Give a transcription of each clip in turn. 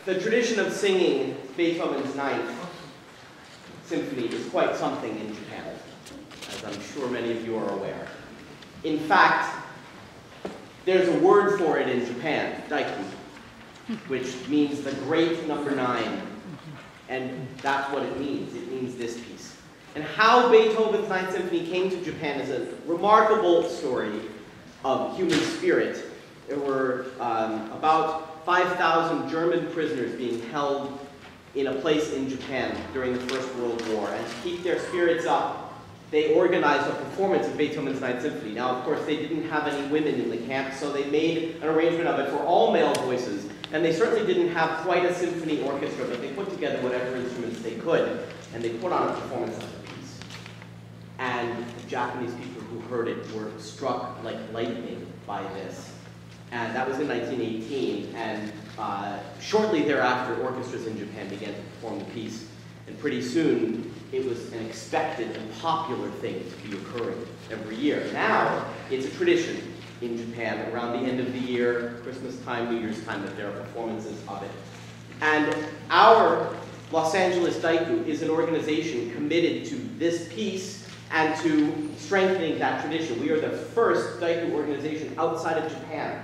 The tradition of singing Beethoven's Ninth Symphony is quite something in Japan, as I'm sure many of you are aware. In fact, there's a word for it in Japan, daiku, which means the great number 9. And that's what it means. It means this piece. And how Beethoven's Ninth Symphony came to Japan is a remarkable story of human spirit. There were about 5,000 German prisoners being held in a place in Japan during the First World War. And to keep their spirits up, they organized a performance of Beethoven's Ninth Symphony. Now, of course, they didn't have any women in the camp, so they made an arrangement of it for all male voices. And they certainly didn't have quite a symphony orchestra, but they put together whatever instruments they could, and they put on a performance of the piece. And the Japanese people who heard it were struck like lightning by this. And that was in 1918, and shortly thereafter, orchestras in Japan began to perform the piece. And pretty soon, it was an expected and popular thing to be occurring every year. Now, it's a tradition in Japan around the end of the year, Christmas time, New Year's time, that there are performances of it. And our Los Angeles Daiku is an organization committed to this piece and to strengthening that tradition. We are the first Daiku organization outside of Japan,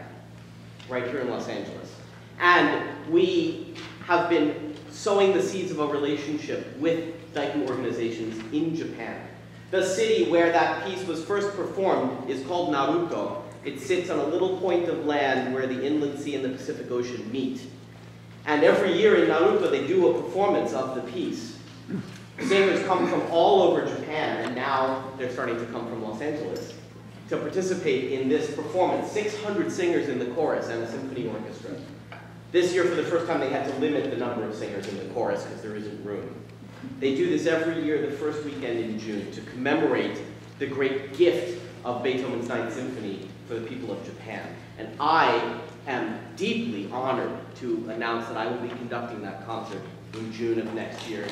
right here in Los Angeles. And we have been sowing the seeds of a relationship with Daiku organizations in Japan. The city where that piece was first performed is called Naruto. It sits on a little point of land where the Inland Sea and the Pacific Ocean meet. And every year in Naruto, they do a performance of the piece. Singers come from all over Japan, and now they're starting to come from Los Angeles to participate in this performance. 600 singers in the chorus and a symphony orchestra. This year, for the first time, they had to limit the number of singers in the chorus because there isn't room. They do this every year, the first weekend in June, to commemorate the great gift of Beethoven's Ninth Symphony for the people of Japan. And I am deeply honored to announce that I will be conducting that concert in June of next year.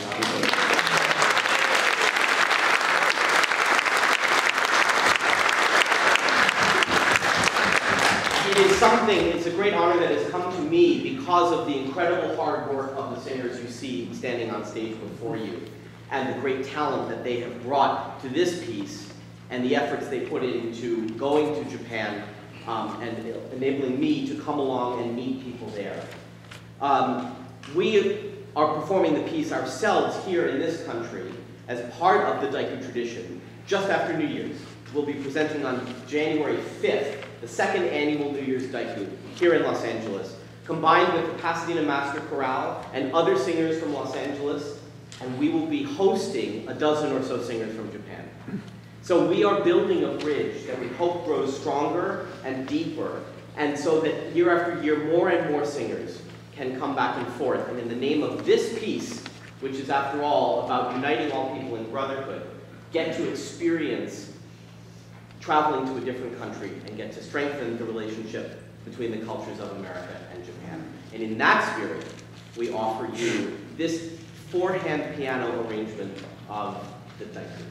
It's a great honor that has come to me because of the incredible hard work of the singers you see standing on stage before you, and the great talent that they have brought to this piece, and the efforts they put into going to Japan and enabling me to come along and meet people there. We are performing the piece ourselves here in this country as part of the Daiku tradition just after New Year's. We'll be presenting on January 5th, the second annual New Year's Daiku here in Los Angeles, combined with the Pasadena Master Chorale and other singers from Los Angeles, and we will be hosting a dozen or so singers from Japan. So we are building a bridge that we hope grows stronger and deeper, and so that year after year, more and more singers can come back and forth. And in the name of this piece, which is after all about uniting all people in brotherhood, get to experience traveling to a different country and get to strengthen the relationship between the cultures of America and Japan. And in that spirit, we offer you this four-hand piano arrangement of the Daiku.